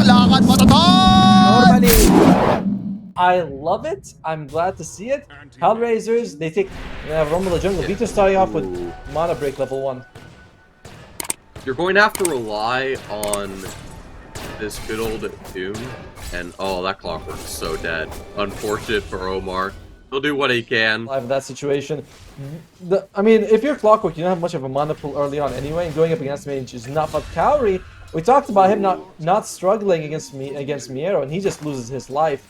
lakad matatag! Normally, I love it. I'm glad to see it. HellRaisers, they take Rumble the Jungle. Vito starting off with Mana Break level 1. You're going to have to rely on this good old Doom, and oh, that Clockwork's so dead. Unfortunate for Omar. He'll do what he can. Live in that situation. I mean, if you're Clockwork, you don't have much of a mana pool early on anyway, and going up against Mage is not. But Kaori, we talked about him not struggling against Miero, and he just loses his life.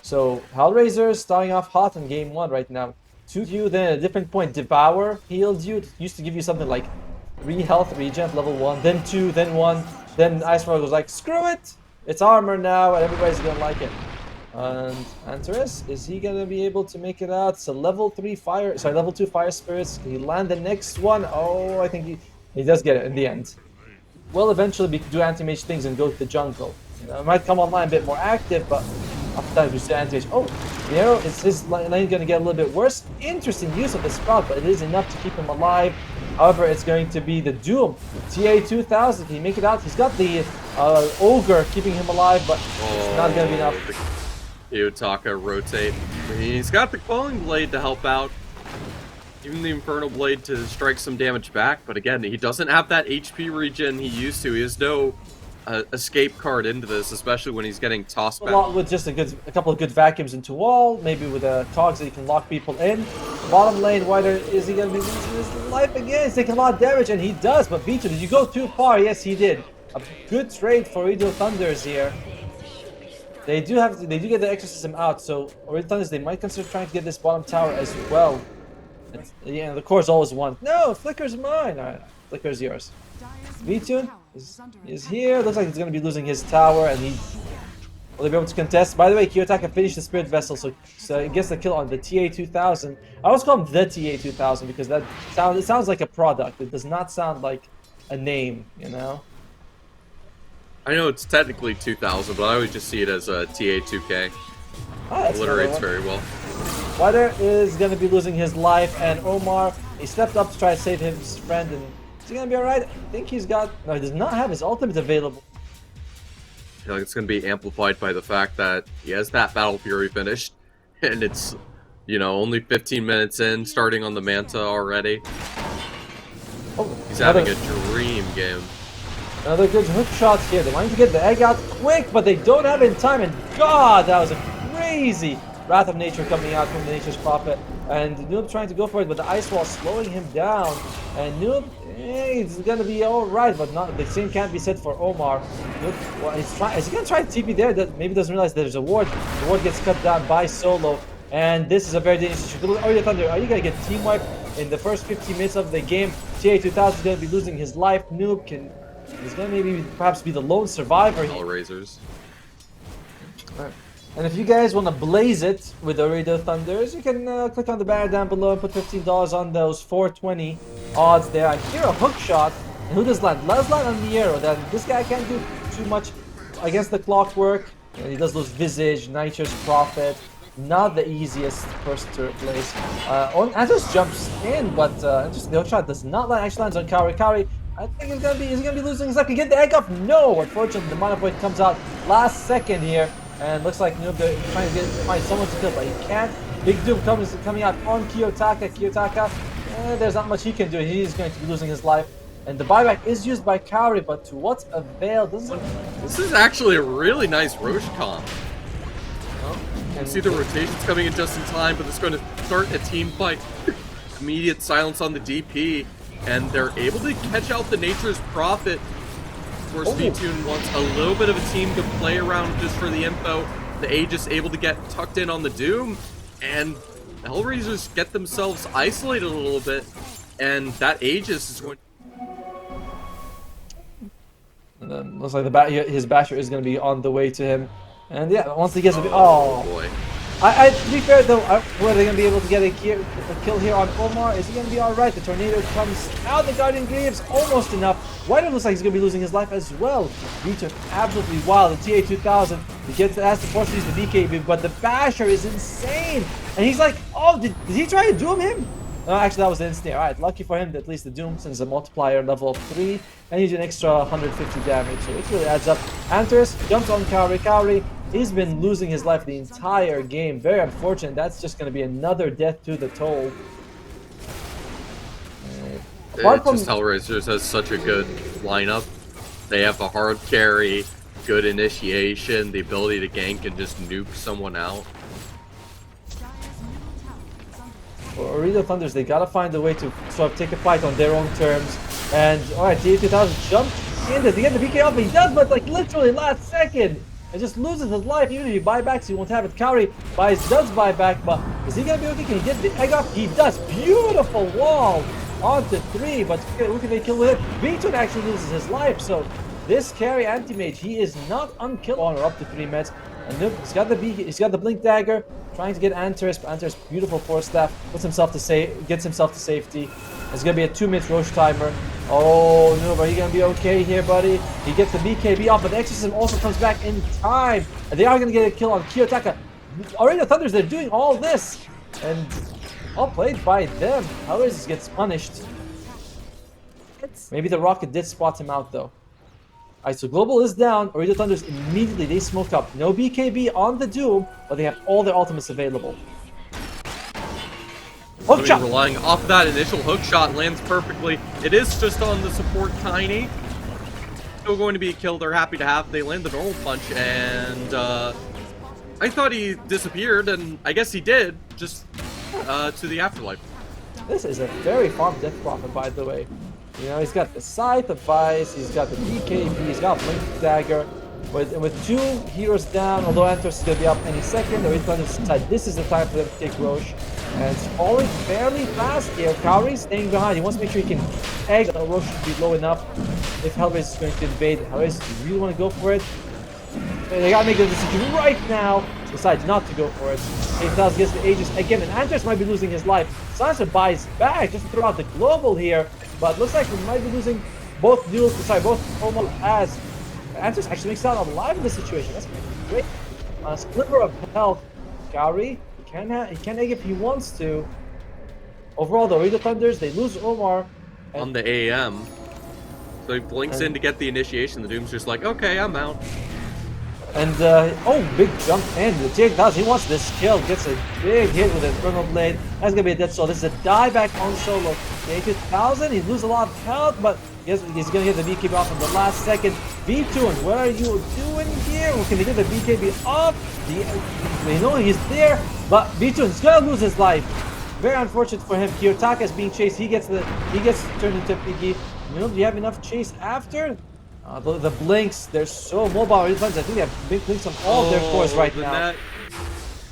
So HellRaisers starting off hot in game 1 right now. 2Q, then at a different point, Devour healed you. It used to give you something like 3 health regen level 1, then 2, then 1, then Ice Frog was like, screw it! It's armor now, and everybody's gonna like it. And Antares, is he gonna be able to make it out? It's a level 2 fire spirits. Can he land the next one? Oh, I think he does get it in the end. We'll eventually do anti-mage things and go to the jungle. You know, it might come online a bit more active, but after we see anti-mage. Oh, Miero, is his lane gonna get a little bit worse? Interesting use of the sprout, but it is enough to keep him alive. However, it's going to be the Doom. TA2000, can he make it out? He's got the Ogre keeping him alive, but it's not gonna be enough. Yutaka rotate. He's got the Quelling Blade to help out. Even the Infernal Blade to strike some damage back. But again, he doesn't have that HP regen he used to. He has no escape card into this, especially when he's getting tossed back. Well, with just a couple of good vacuums into wall, maybe with cogs that he can lock people in. Bottom lane, Wider, is he going to be losing his life again? He's taking a lot of damage, and he does. But Vito, did you go too far? Yes, he did. A good trade for Ooredoo Thunders here. They do get the exorcism out, so Ooredoo Thunders, they might consider trying to get this bottom tower as well. Yeah, the core's always one. No, Flicker's mine. Alright, Flicker's yours. Vito is here. Looks like he's going to be losing his tower, and will they be able to contest? By the way, Kiyotaka finished the Spirit Vessel, so he gets the kill on the TA2000. I always call him the TA2000 because it sounds like a product. It does not sound like a name, you know? I know it's technically 2000, but I always just see it as a TA2K. Oh, alliterates very well. Wider is going to be losing his life, and Omar, he stepped up to try to save his friend, and is he going to be alright? I think he does not have his ultimate available. I feel like it's going to be amplified by the fact that he has that Battle Fury finished, and it's, you know, only 15 minutes in, starting on the Manta already. Oh, he's having a dream game. Another good hook shot here. They wanted to get the egg out quick, but they don't have it in time, and God, that was a crazy Wrath of Nature coming out from the Nature's Prophet. And Noob trying to go for it, but the Ice Wall slowing him down. And Noob, he's gonna be alright, but not the same can't be said for Omar. Noob, well, is he gonna try to TP there? That maybe doesn't realize there's a ward. The ward gets cut down by Solo. And this is a very dangerous situation. Ooredoo Thunder, are you gonna get team wiped in the first 15 minutes of the game? TA2000 is gonna be losing his life. Noob he's gonna maybe perhaps be the lone survivor. HellRaisers. Alright. And if you guys want to blaze it with Ooredoo Thunders, you can click on the banner down below and put $15 on those 420 odds there. I hear a hook shot. And who does land? Let's land on Miero. Then this guy can't do too much against the Clockwork. And he does lose Visage, Nature's Prophet. Not the easiest person to replace. Antos jumps in, but interesting. The hook shot does not land. Actually lands on Kaori. Kaori, I think he's gonna be losing his life. Can he get the egg off? No. Unfortunately, the mana point comes out last second here. And looks like Noob trying to find someone to kill, but he can't. Big Doom coming out on Kiyotaka. Kiyotaka, there's not much he can do. He's going to be losing his life. And the buyback is used by Kaori, but to what avail? This is actually a really nice Roche comp. You see the rotations coming in just in time, but it's going to start a team fight. Immediate silence on the DP, and they're able to catch out the Nature's Prophet. Of course, VTune wants a little bit of a team to play around just for the info. The Aegis able to get tucked in on the Doom, and the HellRaisers get themselves isolated a little bit, and that Aegis is going. And then looks like his Basher is going to be on the way to him, and yeah, once he gets oh boy. To be fair though, were they going to be able to get a kill here on Omar? Is he going to be alright? The Tornado comes out, the Guardian Greaves, almost enough. Wider looks like he's going to be losing his life as well. Vito absolutely wild. The TA2000, he has to force the DK, but the Basher is insane. And he's like, oh, did he try to doom him? No, actually, that was the instant. Alright, lucky for him that at least the Doom sends a multiplier level 3, and he's an extra 150 damage, so it really adds up. Antares jumps on Kaori. Kaori, he's been losing his life the entire game. Very unfortunate. That's just going to be another death to the toll. Apart from HellRaisers has such a good lineup. They have a hard carry, good initiation, the ability to gank and just nuke someone out. For Ooredoo Thunders, they gotta find a way to sort of take a fight on their own terms. And alright, DA2000 jumps in to get the BK off. He does, but like literally last second, and just loses his life. Even if he buybacks, he won't have it. Kaori does buy back, but is he gonna be okay? Can he get the egg off? He does. Beautiful wall onto 3, but who can they kill with it? B2 actually loses his life, so this carry anti-mage, he is not unkillable. Or up to 3 meds. And nope, he's got the blink dagger, trying to get Antares, but Antares, beautiful force staff, gets himself to safety. It's gonna be a 2-minute Roche timer. Oh no, but he's gonna be okay here, buddy. He gets the BKB off, but the Exorcism also comes back in time. And they are gonna get a kill on Kiyotaka. Already the Thunders, they're doing all this. And all played by them. HellRaisers gets punished. Maybe the rocket did spot him out though. Alright, so Global is down. Ooredoo Thunders immediately, they smoke up. No BKB on the Doom, but they have all their ultimates available. Hook shot! Relying off that initial hook shot, lands perfectly. It is just on the support Tiny. Still going to be a kill they're happy to have. They land the normal punch, and I thought he disappeared, and I guess he did, just to the afterlife. This is a very farm Death Prophet, by the way. You know, he's got the Scythe of Vice, he's got the BKB, he's got Blink Dagger. With 2 heroes down, although Antares is going to be up any second, the Thunders decide this is the time for them to take Roche. And it's falling fairly fast here. Kaori's staying behind. He wants to make sure he can egg. The Roche should be low enough if HellRaisers is going to invade. HellRaisers really want to go for it. They gotta make a decision right now. Decides not to go for it. Aethos gets the Aegis again, and Antares might be losing his life. Sansa buys back just to throw out the global here, but looks like we might be losing both duels. Sorry, both almost as Antares actually makes out alive in this situation. That's great. Sliver of health. Kaori, he can egg if he wants to. Overall, though, Ooredoo Thunders, they lose Omar On the AM. So he blinks in to get the initiation. The Doom's just like, okay, I'm out. And, oh, big jump in. The Jake he wants this kill. Gets a big hit with Infernal Blade. That's gonna be a dead soul. This is a dieback on solo. 8,000. He loses a lot of health, but he's gonna get the BKB off in the last second. B2, and what are you doing here? Well, can they get the BKB off? They know he's there, but B2 is gonna lose his life. Very unfortunate for him. Kiyotaka is being chased. He gets turned into a piggy. You know, do you have enough chase after? The blinks, they're so mobile. I think they have big blinks on all of their cores right now.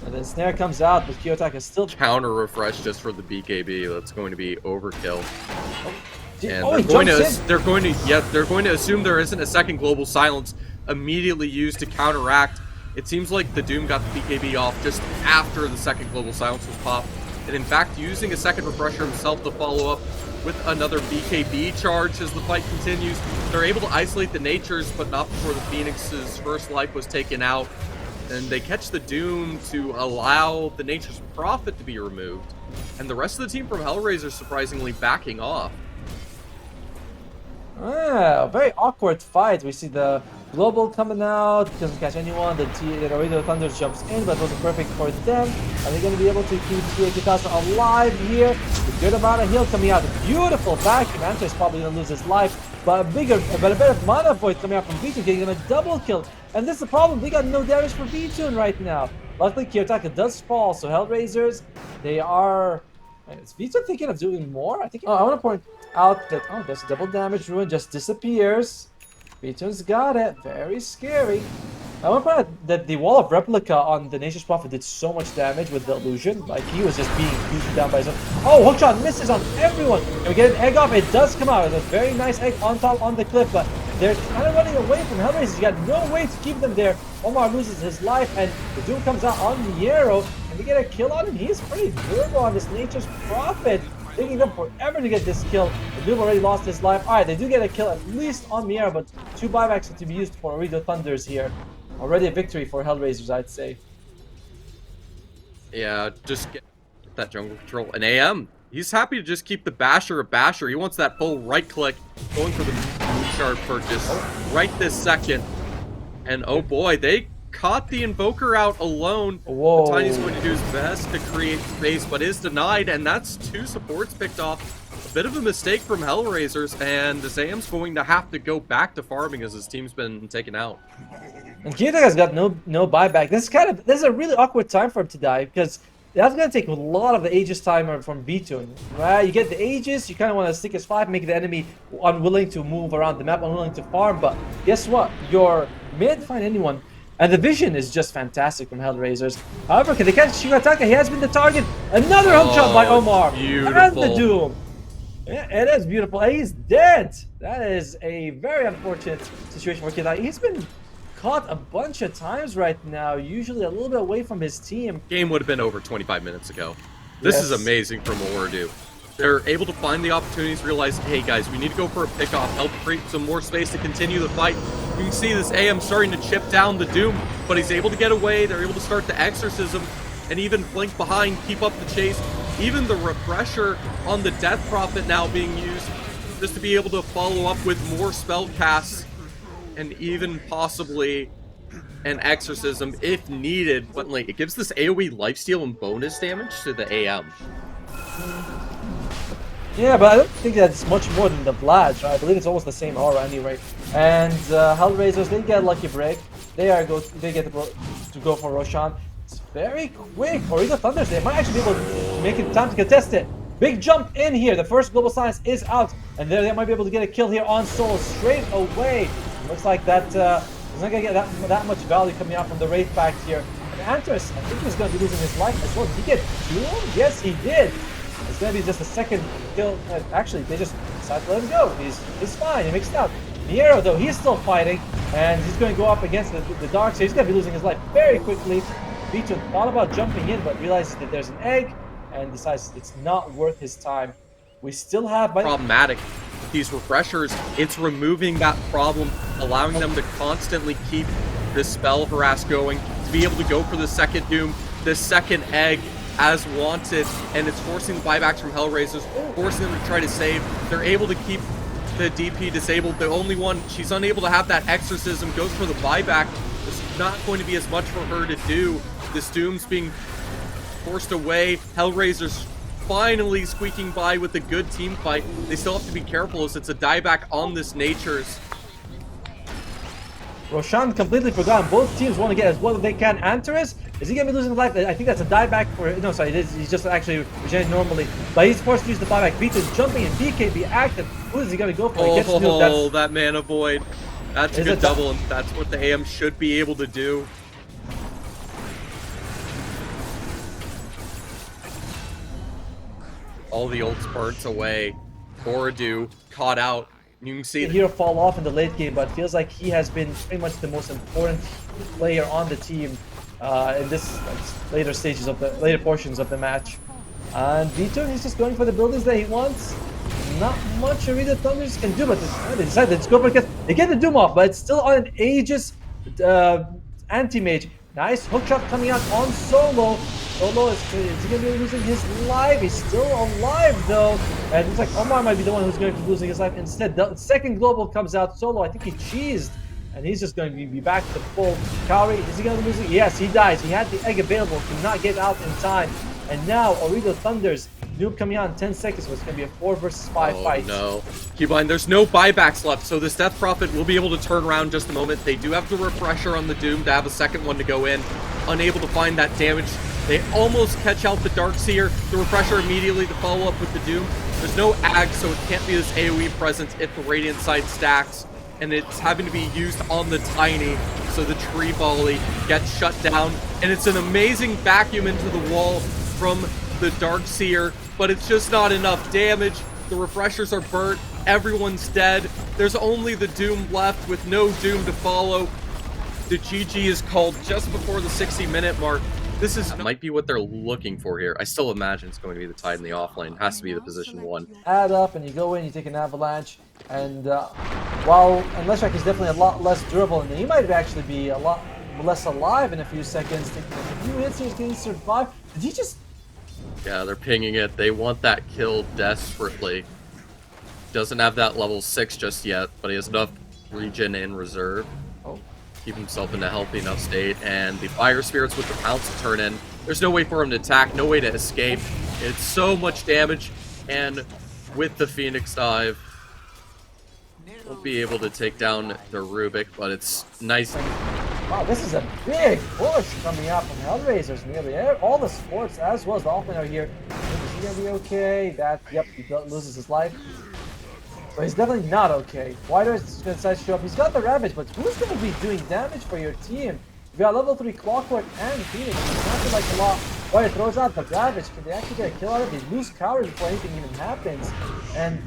And then Snare comes out, but Kiyotaka is still counter refresh just for the BKB. That's going to be overkill. And they're going to assume there isn't a second global silence immediately used to counteract. It seems like the Doom got the BKB off just after the second global silence was popped. And in fact, using a second refresher himself to follow up with another BKB charge as the fight continues. They're able to isolate the Natures, but not before the Phoenix's first life was taken out. And they catch the Doom to allow the Nature's Prophet to be removed. And the rest of the team from HellRaisers surprisingly backing off. A very awkward fight. We see the Global coming out, doesn't catch anyone. The Ooredoo Thunders jumps in, but it wasn't perfect for them. Are they going to be able to keep TA2000 alive here? A good amount of heal coming out. A beautiful vacuum. Antares probably going to lose his life, but a better mana void coming out from B2, getting him a double kill. And this is the problem. They got no damage for B2 right now. Luckily, Kiyotaka does fall, so HellRaisers, they are... Is V2 thinking of doing more? I want to point out that, there's a double damage ruin, just disappears. V2's got it. Very scary. I want to point out that the wall of replica on the Nature's Prophet did so much damage with the illusion. Like, he was just being beaten down by his own. Oh, hookshot misses on everyone. Can we get an egg off? It does come out. It's a very nice egg on top on the cliff, but they're kind of running away from HellRaisers. You got no way to keep them there. Omar loses his life, and the Doom comes out on the arrow. Can we get a kill on him? He's pretty durable on this Nature's Prophet. Taking them forever to get this kill. The Doom already lost his life. Alright, they do get a kill at least on Miera, but 2 buybacks are to be used for Ooredoo Thunders here. Already a victory for HellRaisers, I'd say. Yeah, just get that jungle control. An AM He's happy to just keep the Basher a Basher. He wants that full right click, going for the Moonshard purchase right this second. And oh boy, they caught the Invoker out alone. Whoa. Tiny's going to do his best to create space, but is denied, and that's 2 supports picked off. A bit of a mistake from HellRaisers, and the Zam's going to have to go back to farming as his team's been taken out. And Kita has got no buyback. This is a really awkward time for him to die, because that's going to take a lot of the Aegis timer from BO3, right? You get the Aegis, you kind of want to stick his 5, make the enemy unwilling to move around the map, unwilling to farm, but guess what? You're made to find anyone. And the vision is just fantastic from HellRaisers. However, can they catch Shigataka? He has been the target. Another hook shot by Omar. Beautiful. And the Doom. Yeah, it is beautiful. And he's dead. That is a very unfortunate situation for Kidai. He's been caught a bunch of times right now, usually a little bit away from his team. Game would have been over 25 minutes ago. This is amazing from Ooredoo. They're able to find the opportunities, realize, hey guys, we need to go for a pickoff, help create some more space to continue the fight. You can see this AM starting to chip down the Doom, but he's able to get away. They're able to start the Exorcism and even flank behind, keep up the chase. Even the Refresher on the Death Prophet now being used just to be able to follow up with more spell casts and even possibly an Exorcism if needed. But like, it gives this AoE lifesteal and bonus damage to the AM. Yeah, but I don't think that's much more than the Vlad, right? I believe it's almost the same aura anyway. And HellRaisers, they get a lucky break. They get to go for Roshan. It's very quick. Ooredoo Thunders, they might actually be able to make it time to contest it. Big jump in here. The first global science is out, and there they might be able to get a kill here on Soul straight away. Looks like that he's not gonna get that much value coming out from the Wraith Pact here. And Antris, I think he's gonna be losing his life as well. Did he get killed? Yes, he did. It's gonna be just a second kill. Actually, they just decided to let him go. He's fine. He makes it out. Niero, though, he's still fighting, and he's going to go up against the Dark, so he's going to be losing his life very quickly. Beaton thought about jumping in, but realizes that there's an egg, and decides it's not worth his time. We still have... Problematic. These Refreshers, it's removing that problem, allowing them to constantly keep this spell harass going, to be able to go for the second Doom, the second egg, as wanted, and it's forcing the buybacks from HellRaisers, forcing them to try to save. They're able to keep the DP disabled. The only one, she's unable to have that Exorcism, goes for the buyback. There's not going to be as much for her to do. This Doom's being forced away. HellRaisers finally squeaking by with a good team fight. They still have to be careful as it's a dieback on this Nature's. Roshan completely forgotten. Both teams want to get as well as they can. Antares, is he going to be losing life? I think that's a dieback for... No, sorry, he's just actually regenerating normally. But he's forced to use the buyback. Beaton's jumping and BKB active. Who is he going to go for? Oh, that mana void. That's a good double, and that's what the AM should be able to do. All the ult spurts away. Ooredoo caught out. You can see the hero fall off in the late game, but feels like he has been pretty much the most important player on the team in this later portions of the match. And Vito, he's just going for the buildings that he wants. Not much Ooredoo Thunders can do, but they decide to go for it. They get the Doom off, but it's still on an Aegis anti-mage. Nice hook shot coming out on Solo. Solo is he going to be losing his life? He's still alive though. And it's like Omar might be the one who's going to be losing his life. Instead, the second global comes out. Solo, I think he cheesed. And he's just going to be back to full. Kaori, is he going to lose it? Yes, he dies. He had the egg available, could not get out in time. And now, Ooredoo Thunders, noob coming out in 10 seconds, so it's going to be a 4 versus 5 fight. No. Keep in mind, there's no buybacks left, so this Death Prophet will be able to turn around in just a moment. They do have the Refresher on the Doom to have a second one to go in. Unable to find that damage. They almost catch out the Darkseer. The Refresher immediately to follow up with the Doom. There's no Ag, so it can't be this AoE presence if the Radiant side stacks. And it's having to be used on the Tiny, so the Tree Volley gets shut down. And it's an amazing vacuum into the wall from the Darkseer, but it's just not enough damage. The Refreshers are burnt. Everyone's dead. There's only the Doom left with no Doom to follow. The GG is called just before the 60-minute mark. This might be what they're looking for here. I still imagine it's going to be the Tide in the offlane. It has to be the position 1. Add up and you go in, you take an avalanche, and while Leshak is definitely a lot less durable, and he might actually be a lot less alive in a few seconds. A few hits here, can he survive? Did he just Yeah, they're pinging it. They want that kill desperately. Doesn't have that level 6 just yet, but he has enough regen in reserve. Oh. Keep himself in a healthy enough state, and the Fire Spirits with the pounce to turn in. There's no way for him to attack, no way to escape. It's so much damage, and with the Phoenix Dive, we'll be able to take down the Rubik, but it's nice. Wow, this is a big push coming out from HellRaisers. Nearly all the sports as well as the offlane are here. Is he gonna be okay? Yep, he loses his life. But he's definitely not okay. Wider is gonna decide to show up. He's got the Ravage, but who's gonna be doing damage for your team? You got level 3 Clockwork and Phoenix. It's not like a lot. Wider throws out the Ravage. Can they actually get a kill out of it? They lose Cowrie before anything even happens. And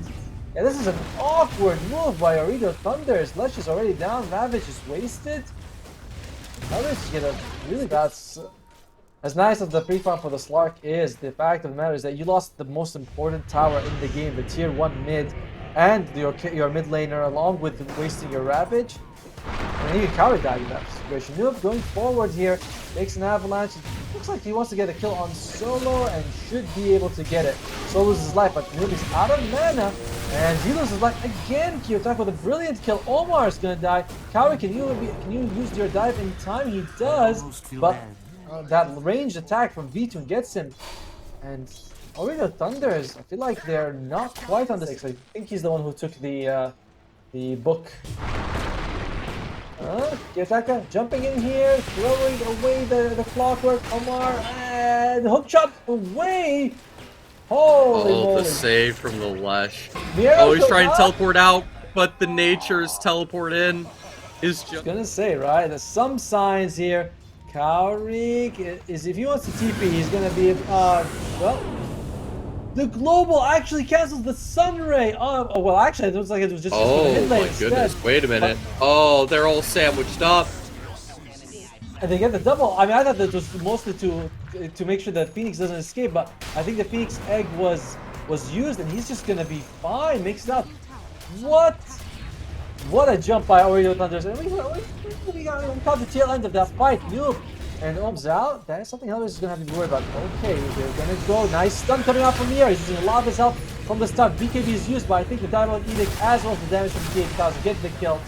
yeah, this is an awkward move by Ooredoo Thunders. Lesh is already down. Ravage is wasted. HellRaisers get a really bad. As nice as the free farm for the Slark is, the fact of the matter is that you lost the most important tower in the game, the tier 1 mid, and your mid laner, along with wasting your Ravage. And even Cowrie died in that situation. Noob going forward here, takes an avalanche. Looks like he wants to get a kill on Solo and should be able to get it. Solo loses his life, but Noob is out of mana. And he loses his life again. Kyotak with a brilliant kill. Omar is gonna die. Cowrie, can you use your dive in time? He does, but that ranged attack from V2 gets him. And Ooredoo Thunders, I feel like they're not quite on the 6. I think he's the one who took the book. Kiyotaka jumping in here, throwing away the Clockwork. Omar, and hook shot away. Holy moly. The save from the Lesh. Miro he's trying to teleport out, but the Nature's teleport in is just... I was gonna say, right? There's some signs here. Cowrie is, if he wants to TP, he's gonna be, well, the global actually cancels the Sunray. Oh, well, actually, it looks like it was just for the mid lane instead. Goodness, wait a minute. They're all sandwiched up. And they get the double. I mean, I thought that was mostly to make sure that Phoenix doesn't escape, but I think the Phoenix egg was used, and he's just gonna be fine. Makes it out. What a jump by Ooredoo Thunders. And we caught the tail end of that fight. Noob and Ohm's out. That is something HellRaisers is gonna have to be worried about. Okay, they're gonna go. Nice stun coming out from here. He's using a lot of his health from the stun. BKB is used, but I think the Diamond Edict as well as the damage from the 8000 get the kill.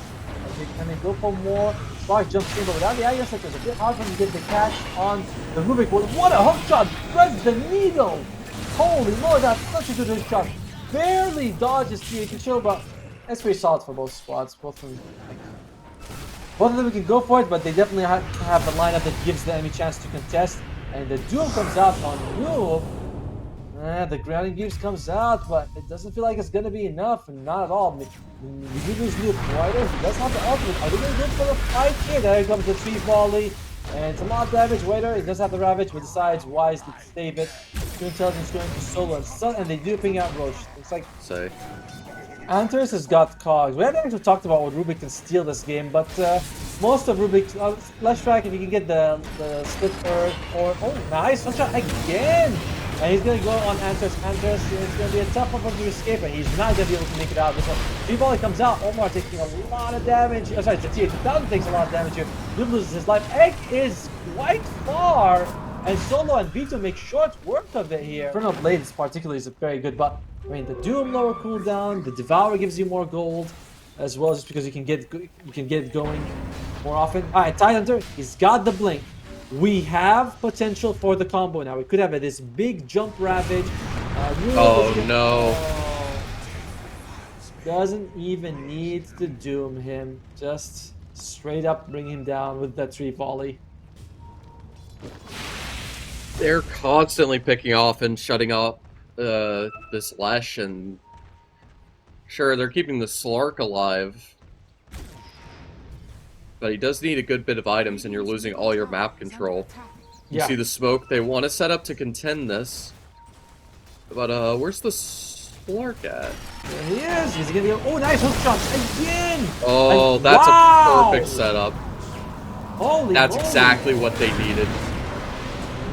Can they go for more? Spark jumps in, but without the Agnes, it was a bit hard for him to get the catch on the Rubik. What a hook shot! Threads the needle! Holy lord, that's such a good hook shot. Barely dodges TH Chill, but that's pretty solid for both squads. Both of them can go for it, but they definitely have the lineup that gives the enemy chance to contest. And the duel comes out on Noob. The grounding gears comes out, but it doesn't feel like it's gonna be enough, and not at all. We do lose Noob Wider. He does have the ultimate. Are they gonna go for the fight here? There comes the tree volley, and it's a lot of damage. Wider, he does have the Ravage, but decides wisely to save it. Two intelligence going to Solo and Sun, and they do ping out Roche. It's like Antares has got cogs. We haven't actually talked about what Rubik can steal this game, but most of Rubik's Let's track if you can get the split earth or nice one shot again. And he's going to go on Antares. Antares is going to be a tough one for him to escape, and he's not going to be able to make it out of this one. Tree comes out. Omar taking a lot of damage. Oh, sorry, the TH1000 takes a lot of damage here. Noob loses his life. Egg is quite far, and Solo and Vito make short work of it here. Infernal Blades particularly is very good, but I mean the Doom lower cooldown, the Devour gives you more gold, as well, just because you can get it going more often. All right, Tidehunter, he's got the blink. We have potential for the combo now. We could have this big jump Ravage. No. Doesn't even need to doom him. Just straight up bring him down with that tree volley. They're constantly picking off and shutting up this Lesh, and sure, they're keeping the Slark alive. But he does need a good bit of items, and you're losing all your map control. You see the smoke. They want to set up to contend this. But, where's the Slark at? There he is. He's gonna go. Oh, nice hook shots again. Oh, that's a perfect setup. Holy That's moly. Exactly what they needed.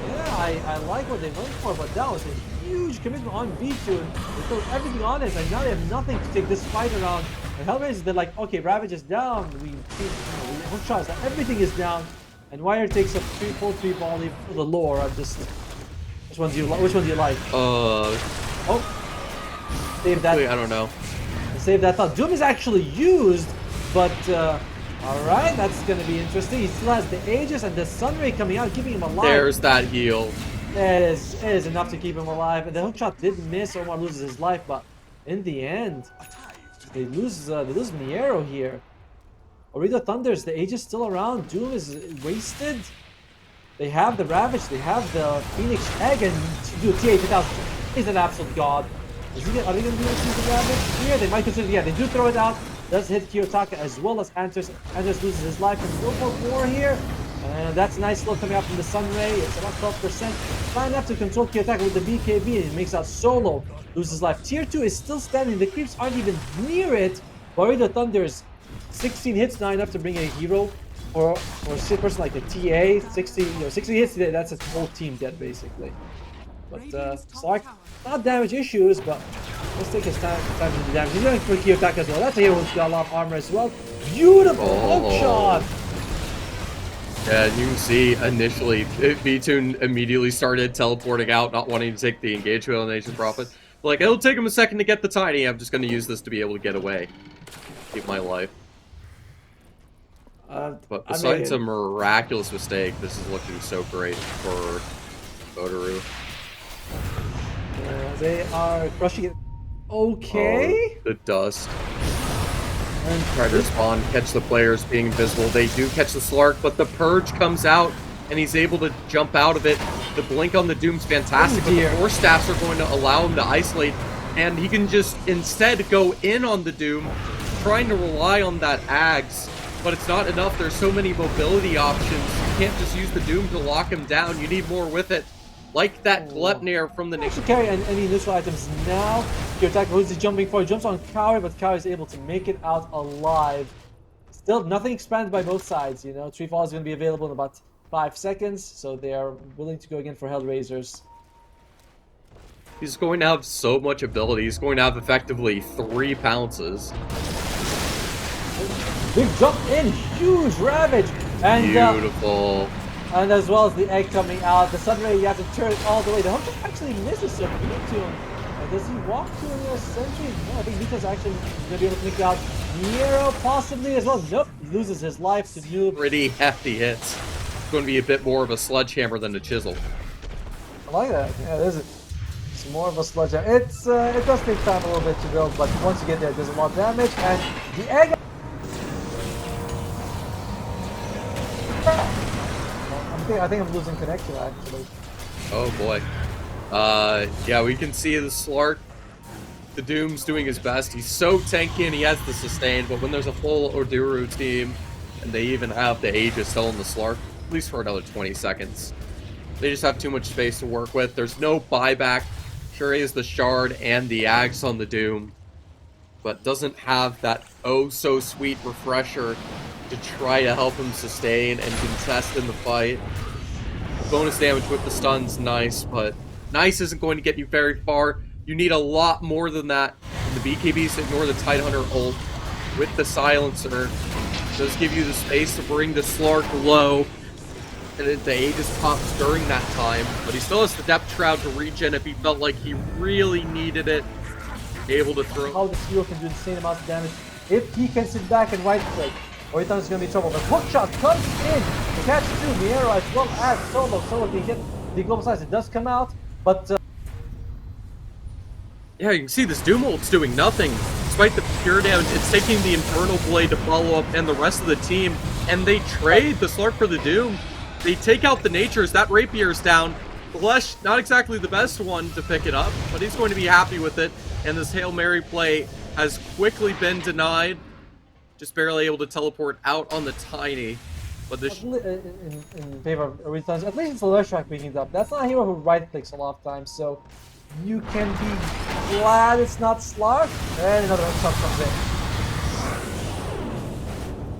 Yeah, I like what they went for, but that was a huge commitment on V2. They threw everything on it, and now they have nothing to take this fight around. And HellRaisers, they're like, okay, Ravage is down. We hook shots. Everything is down. And Wire takes a 3-4-3 volley for the lore. I'm just Which one do you like? Oh, save that. I don't know. Save that thought. Doom is actually used, but all right, that's gonna be interesting. He still has the Aegis and the Sunray coming out, keeping him alive. There's that heal. It is enough to keep him alive. And the hookshot did miss. Omar loses his life, but in the end, they lose Miero here. Ooredoo Thunders, the Aegis still around. Doom is wasted. They have the Ravage, they have the Phoenix Egg, and dude, TA2000 is an absolute god. Are they going to be able to use the Ravage here? They might consider, yeah, they do throw it out. Does hit Kiyotaka as well as Anders. Anders loses his life and go for more here. And that's a nice slow coming out from the Sunray. It's about 12%. Fine enough to control Kiyotaka with the BKB, and it makes out Solo. Loses life. Tier 2 is still standing. The creeps aren't even near it. Ooredoo Thunders, 16 hits, not enough to bring a hero. Or a person like a TA, 60 hits, that's a whole team dead basically. But Slark, not damage issues, but let's take his time to do the damage. He's going for Kiyotaka as well. That's a hero who's got a lot of armor as well. Beautiful hook shot! Yeah, you can see initially, B-Tune immediately started teleporting out, not wanting to take the engage with Elimination Prophet. Like, it'll take him a second to get the tiny, I'm just going to use this to be able to get away. Keep my life. But besides a miraculous mistake, this is looking so great for BO3. They are crushing it. Okay. Oh, the dust. And try to spawn, catch the players being invisible. They do catch the Slark, but the Purge comes out, and he's able to jump out of it. The blink on the Doom's fantastic, but the Force Staffs are going to allow him to isolate, and he can just instead go in on the Doom, trying to rely on that Ags. But it's not enough. There's so many mobility options. You can't just use the Doom to lock him down. You need more with it. Like that Glepnir from the He should carry any neutral items now. Kiyotaka, who's he jumping for? He jumps on Kaori, but Kaori is able to make it out alive. Still, nothing expanded by both sides, you know. Tree Fall is going to be available in about 5 seconds, so they are willing to go again for HellRaisers. He's going to have so much ability. He's going to have effectively 3 pounces. Big jump in, huge Ravage, and beautiful. And as well as the egg coming out, the Sunray, you have to turn it all the way. The hook actually misses so B-Tune. Does he walk to a sentry? No, I think Mika's actually going to be able to make out Miero possibly as well. Nope, he loses his life to Noob. Pretty hefty hits. It's going to be a bit more of a sledgehammer than a chisel. I like that. Yeah, it is. It's more of a sledgehammer. It does take time a little bit to build, but once you get there, it does a lot of damage. And the egg. I think I'm losing connection actually. Oh boy. Yeah, we can see the Slark. The Doom's doing his best. He's so tanky and he has the sustain, but when there's a full Ooredoo team, and they even have the Aegis still in the Slark, at least for another 20 seconds, they just have too much space to work with. There's no buyback. Sure, he has the Shard and the Axe on the Doom, but doesn't have that oh-so-sweet refresher to try to help him sustain and contest in the fight. Bonus damage with the stun's nice, but nice isn't going to get you very far. You need a lot more than that. And the BKBs ignore the Tidehunter ult with the silencer. It does give you the space to bring the Slark low. And the Aegis pops during that time. But he still has the Depth Shroud to regen if he felt like he really needed it. Able to throw. How this hero can do insane amounts of damage if he can sit back and right click. Or he is going to be in trouble. The hookshot comes in to catch two Miero as well as Solo. Solo can hit the global size. It does come out, but yeah, you can see this Doom ult's doing nothing. Despite the pure damage, it's taking the Infernal Blade to follow up and the rest of the team. And they trade the Slark for the Doom. They take out the Natures. That Rapier's down. Flesh, not exactly the best one to pick it up, but he's going to be happy with it. And this Hail Mary play has quickly been denied. Just barely able to teleport out on the Tiny. But this in favor of Ooredoo, at least it's a Leshrac picking it up. That's not a hero who right clicks a lot of times, so you can be glad it's not Slark. And another hook shot comes in.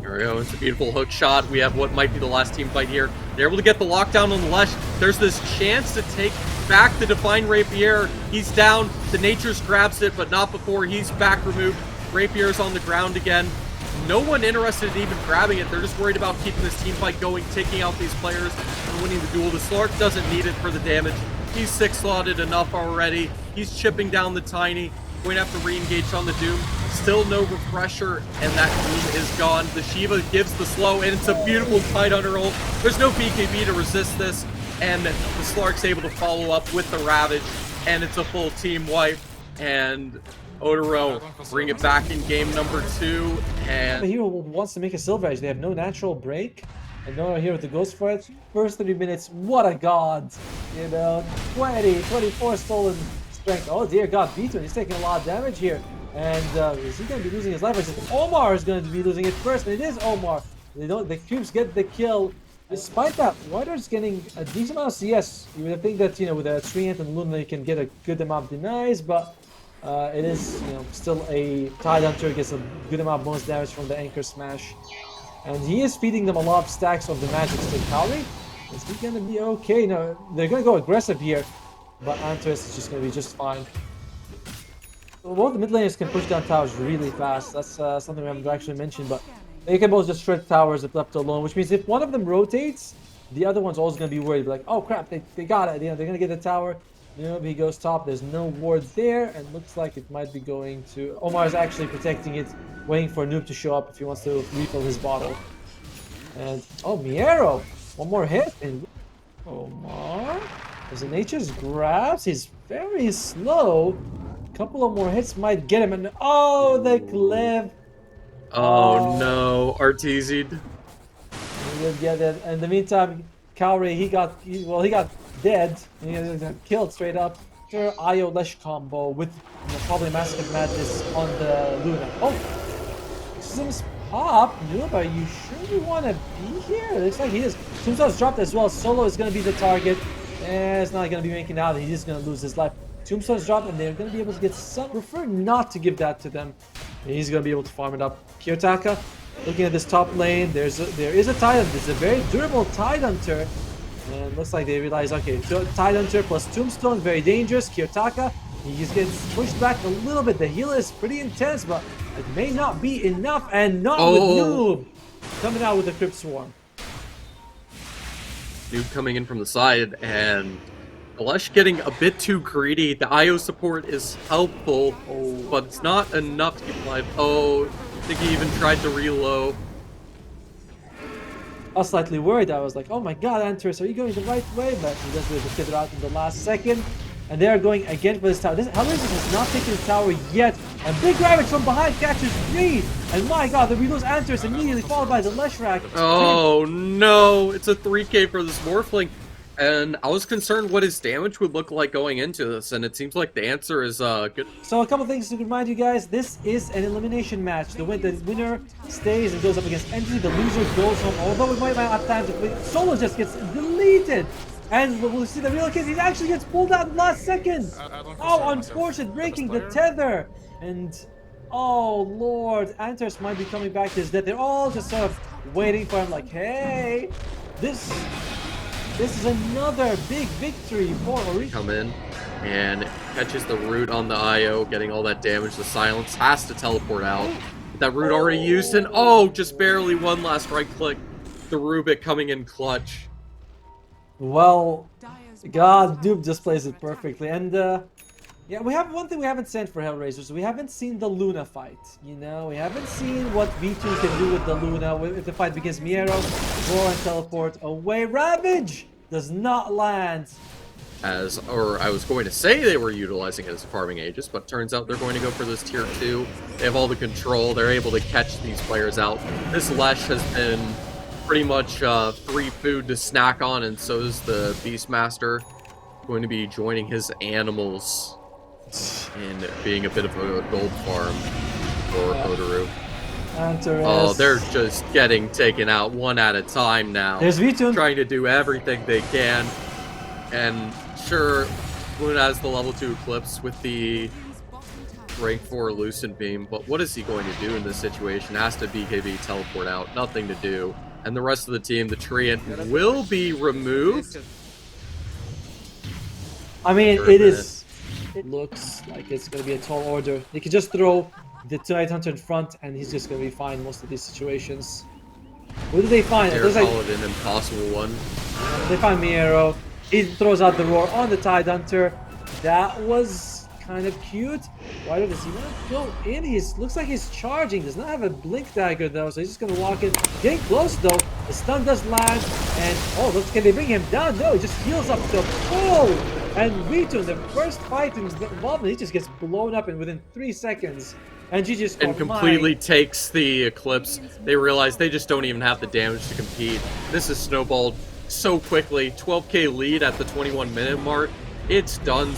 There we go. It's a beautiful hook shot. We have what might be the last team fight here. They're able to get the lockdown on the Lesh. There's this chance to take back the Divine Rapier. He's down. The Natures grabs it, but not before he's back removed. Rapier's on the ground again. No one interested in even grabbing it. They're just worried about keeping this team fight going, taking out these players, and winning the duel. The Slark doesn't need it for the damage. He's 6-slotted enough already. He's chipping down the Tiny. Going to have to re-engage on the Doom. Still no refresher, and that Doom is gone. The Shiva gives the slow, and it's a beautiful Tidehunter ult. There's no BKB to resist this, and the Slark's able to follow up with the Ravage, and it's a full team wipe. And Ooredoo bring it back in game number 2. And the hero wants to make a Silver Edge. They have no natural break. And no hero to goes for it. First 30 minutes, what a god. You know, 24 stolen strength. Oh dear god, B2, he's taking a lot of damage here. And is he going to be losing his life? I said Omar is going to be losing it first, and it is Omar. The cubes get the kill. Despite that, Whiter's getting a decent amount of CS. You would think that, you know, with a Treant and Luna, you can get a good amount of denies, but it is, you know, still a Tidehunter, gets a good amount of bonus damage from the Anchor Smash. And he is feeding them a lot of stacks of the magic stick. Kauri, is he going to be okay? No, they're going to go aggressive here, but Antares is just going to be just fine. Both the mid laners can push down towers really fast. That's something we haven't actually mentioned, but they can both just shred towers if left alone, which means if one of them rotates, the other one's always going to be worried, like, oh crap, they got it, you know, they're going to get the tower. You know, he goes top, there's no ward there, and looks like it might be going to... Omar is actually protecting it, waiting for Noob to show up if he wants to refill his bottle. And, oh, Miero! One more hit, and Omar... There's an Nature's grabs, he's very slow. A couple of more hits might get him, and oh, the cliff! Oh no, Arteezied. He did get it. In the meantime, Kauri, he got dead. He got killed straight up. Sure, IO Lesh combo with, you know, probably Massive Madness on the Luna. Oh! Sims pop. Noob, are you sure you want to be here? It looks like he is. Tombstone's dropped as well. Solo is going to be the target. It's not going to be making out. He's just going to lose his life. Tombstone's dropped, and they're going to be able to get some. Prefer not to give that to them. He's going to be able to farm it up. Kiyotaka, looking at this top lane, there is a Tidehunter. It's a very durable Tidehunter. And looks like they realize, okay, Tidehunter plus Tombstone, very dangerous. Kiyotaka, he just gets pushed back a little bit. The heal is pretty intense, but it may not be enough. And not with Noob coming out with the Crypt Swarm. Noob coming in from the side, and Alesh getting a bit too greedy. The IO support is helpful, but it's not enough to keep alive. Oh, I think he even tried to reload. I was slightly worried. I was like, oh my god, Antares, are you going the right way? But he does get it out in the last second. And they are going again for this tower. HellRaisers has not taken the tower yet. And Big Ravage from behind catches Reed. And my god, the reloads Antares immediately followed by the Leshrac. Oh no, it's a 3k for this Morphling. And I was concerned what his damage would look like going into this, and it seems like the answer is good. So a couple things to remind you guys, this is an elimination match. The winner stays and goes up against entity, the loser goes home. Although we might have time to play, Solo just gets deleted. And we'll see the real case, he actually gets pulled out in the last second. Oh, unfortunate, breaking the tether. And, oh lord, Antares might be coming back to his death. They're all just sort of waiting for him like, hey, this is another big victory for Ooredoo. Come in and catches the root on the IO, getting all that damage. The silence has to teleport out. That root already used, and oh, just barely one last right click. The Rubik coming in clutch. Well, god, Noob just plays it perfectly. And yeah, we have one thing we haven't sent for HellRaisers. We haven't seen the Luna fight. You know, we haven't seen what V2 can do with the Luna if the fight begins. Miero, roll and teleport away. Ravage does not land. I was going to say they were utilizing it as farming Aegis, but turns out they're going to go for this tier 2. They have all the control. They're able to catch these players out. This Lesh has been pretty much free food to snack on, and so is the Beastmaster. Going to be joining his animals and being a bit of a gold farm for Ooredoo. Oh, they're just getting taken out one at a time now. There's V2 trying to do everything they can. And sure, Luna has the level 2 Eclipse with the rank 4 Lucent Beam, but what is he going to do in this situation? Has to BKB teleport out, nothing to do. And the rest of the team, the Treant, will be removed. I mean, it looks like it's going to be a tall order. They could just throw the Tidehunter in front, and he's just going to be fine most of these situations. What do they find? They're call it an impossible one. They find Miero. He throws out the roar on the Tide Hunter. That was kind of cute. Why does he not go in? He looks like he's charging. Does not have a blink dagger though, so he's just gonna walk in. Getting close though. The stun does land, and can they bring him down? No, he just heals up the full. And Rito in the first fight involvement, he just gets blown up in within 3 seconds. And GG scored. And completely takes the Eclipse. They realize they just don't even have the damage to compete. This is snowballed so quickly. 12k lead at the 21-minute mark. It's done.